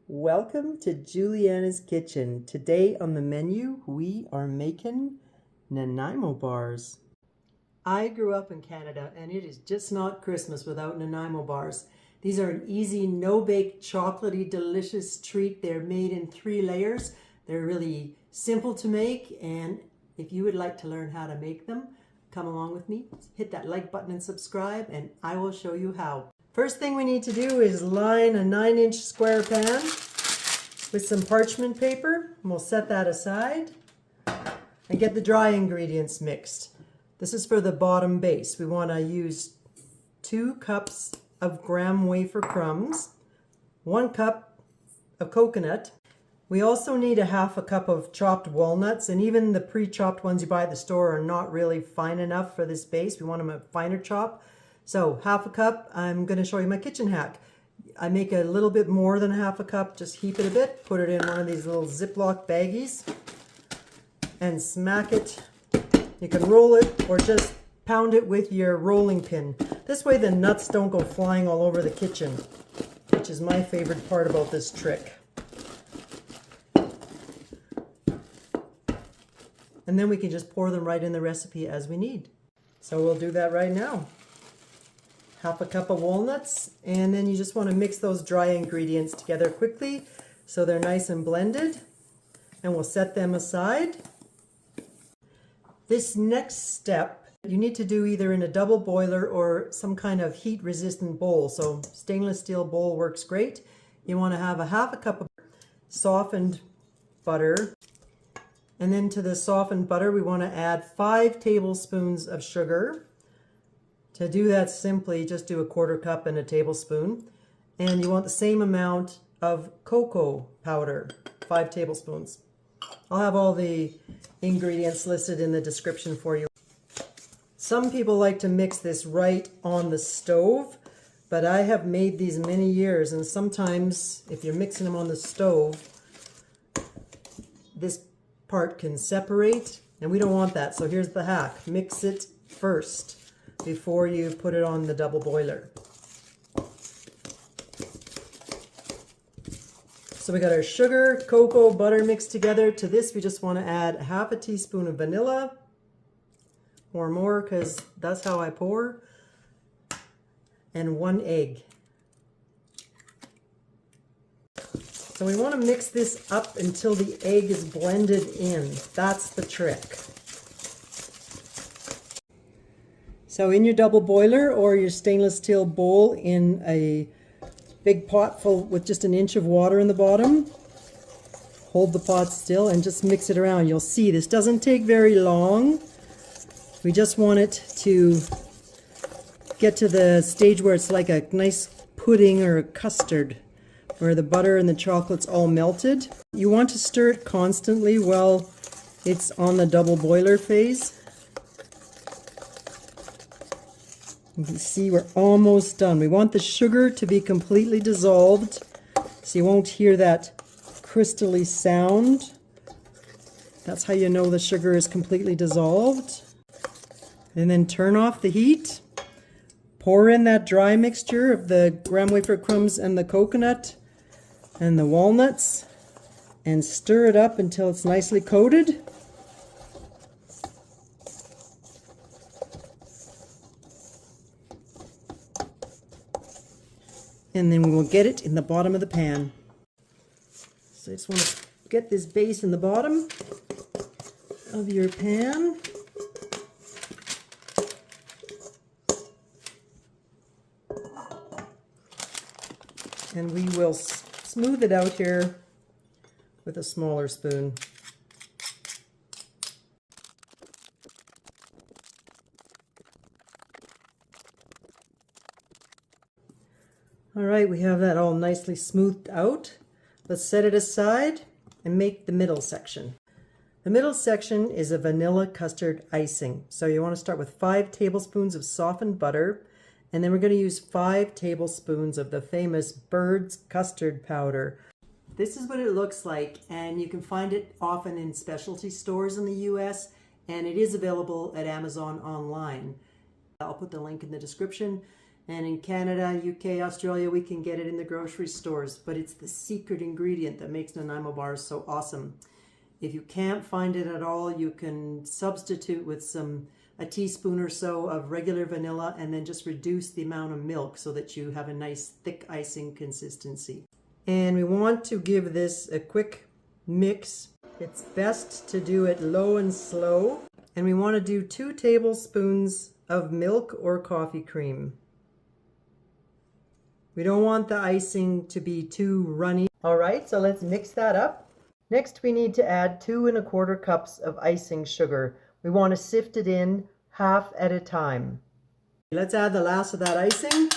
Welcome to Juliana's Kitchen. Today on the menu, we are making Nanaimo bars. I grew up in Canada and it is just not Christmas without Nanaimo bars. These are an easy, no-bake, chocolatey, delicious treat. They're made in 3 layers. They're really simple to make, and if you would like to learn how to make them, come along with me. Hit that like button and subscribe, and I will show you how. First thing we need to do is line a 9-inch square pan with some parchment paper. And we'll set that aside and get the dry ingredients mixed. This is for the bottom base. We want to use 2 cups of graham wafer crumbs, 1 cup of coconut. We also need a 1/2 cup of chopped walnuts, and even the pre-chopped ones you buy at the store are not really fine enough for this base. We want them a finer chop. So 1/2 cup. I'm going to show you my kitchen hack. I make a little bit more than 1/2 cup, just heap it a bit, put it in one of these little Ziploc baggies and smack it. You can roll it or just pound it with your rolling pin. This way the nuts don't go flying all over the kitchen, which is my favorite part about this trick. And then we can just pour them right in the recipe as we need. So we'll do that right now. 1/2 cup of walnuts, and then you just want to mix those dry ingredients together quickly so they're nice and blended, and we'll set them aside. This next step you need to do either in a double boiler or some kind of heat resistant bowl. So stainless steel bowl works great. You want to have a 1/2 cup of softened butter, and then to the softened butter we want to add 5 tablespoons of sugar. To do that, simply just do a 1/4 cup and a tablespoon. And you want the same amount of cocoa powder, 5 tablespoons. I'll have all the ingredients listed in the description for you. Some people like to mix this right on the stove, but I have made these many years, and sometimes if you're mixing them on the stove, this part can separate, and we don't want that. So here's the hack. Mix it first before you put it on the double boiler. So we got our sugar, cocoa, butter mixed together. To this we just want to add 1/2 teaspoon of vanilla, or more because that's how I pour, and 1 egg. So we want to mix this up until the egg is blended in. That's the trick. So in your double boiler or your stainless steel bowl, in a big pot full with just 1 inch of water in the bottom, hold the pot still and just mix it around. You'll see this doesn't take very long. We just want it to get to the stage where it's like a nice pudding or a custard, where the butter and the chocolate's all melted. You want to stir it constantly while it's on the double boiler phase. You can see we're almost done. We want the sugar to be completely dissolved, so you won't hear that crystally sound. That's how you know the sugar is completely dissolved. And then turn off the heat. Pour in that dry mixture of the graham wafer crumbs and the coconut and the walnuts, and stir it up until it's nicely coated. And then we will get it in the bottom of the pan. So I just want to get this base in the bottom of your pan. And we will smooth it out here with a smaller spoon. All right, we have that all nicely smoothed out. Let's set it aside and make the middle section. The middle section is a vanilla custard icing. So you want to start with 5 tablespoons of softened butter, and then we're going to use 5 tablespoons of the famous Bird's custard powder. This is what it looks like, and you can find it often in specialty stores in the US, and it is available at Amazon online. I'll put the link in the description. And in Canada, UK, Australia, we can get it in the grocery stores, but it's the secret ingredient that makes Nanaimo bars so awesome. If you can't find it at all, you can substitute with a teaspoon or so of regular vanilla and then just reduce the amount of milk so that you have a nice thick icing consistency. And we want to give this a quick mix. It's best to do it low and slow. And we want to do 2 tablespoons of milk or coffee cream. We don't want the icing to be too runny. All right, so let's mix that up. Next, we need to add 2 1/4 cups of icing sugar. We want to sift it in half at a time. Let's add the last of that icing.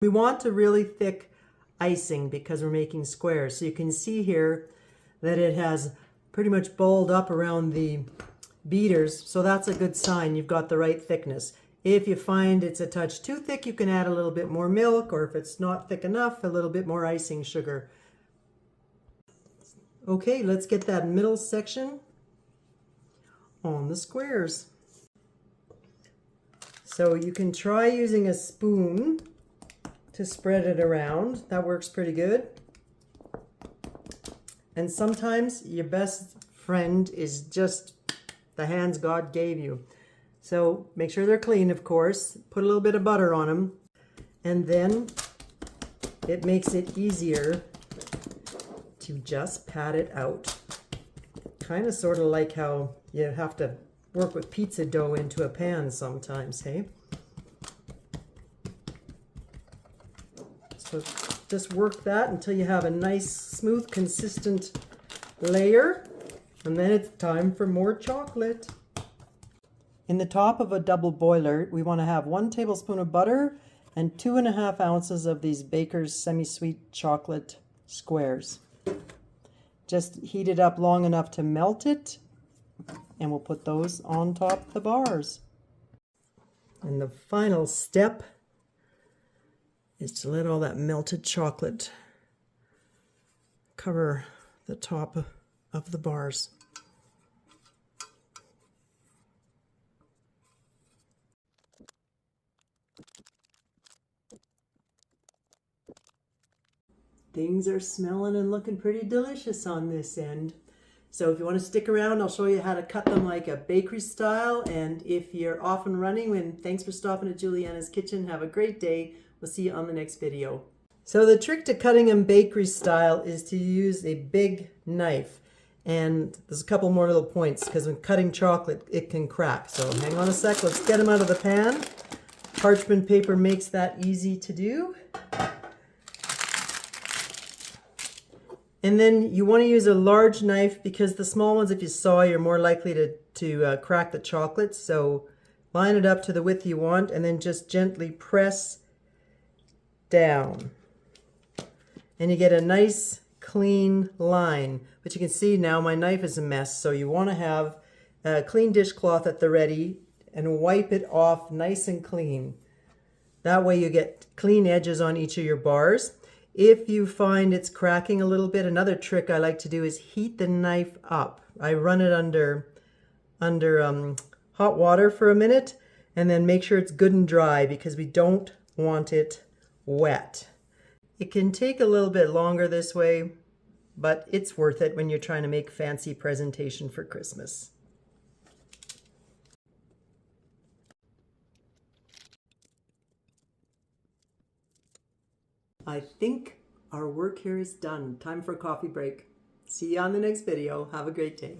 We want a really thick icing because we're making squares. So you can see here that it has pretty much balled up around the beaters, so that's a good sign you've got the right thickness. If you find it's a touch too thick, you can add a little bit more milk, or if it's not thick enough, a little bit more icing sugar. Okay, let's get that middle section on the squares. So you can try using a spoon to spread it around. That works pretty good. And sometimes your best friend is just the hands God gave you. So make sure they're clean, of course. Put a little bit of butter on them. And then it makes it easier to just pat it out. Kind of sort of like how you have to work with pizza dough into a pan sometimes, hey? So just work that until you have a nice, smooth, consistent layer. And then it's time for more chocolate. In the top of a double boiler, we want to have 1 tablespoon of butter and 2 1/2 ounces of these Baker's semi-sweet chocolate squares. Just heat it up long enough to melt it, and we'll put those on top of the bars. And the final step is to let all that melted chocolate cover the top of the bars. Things are smelling and looking pretty delicious on this end. So if you want to stick around, I'll show you how to cut them like a bakery style. And if you're off and running, thanks for stopping at Juliana's Kitchen. Have a great day. We'll see you on the next video. So the trick to cutting them bakery style is to use a big knife. And there's a couple more little points because when cutting chocolate, it can crack. So hang on a sec, let's get them out of the pan. Parchment paper makes that easy to do. And then you want to use a large knife because the small ones, if you saw, you're more likely to crack the chocolate. So line it up to the width you want and then just gently press down. And you get a nice clean line. But you can see now my knife is a mess. So you want to have a clean dishcloth at the ready and wipe it off nice and clean. That way you get clean edges on each of your bars. If you find it's cracking a little bit, another trick I like to do is heat the knife up. I run it under hot water for a minute and then make sure it's good and dry because we don't want it wet. It can take a little bit longer this way, but it's worth it when you're trying to make fancy presentation for Christmas. I think our work here is done. Time for a coffee break. See you on the next video. Have a great day.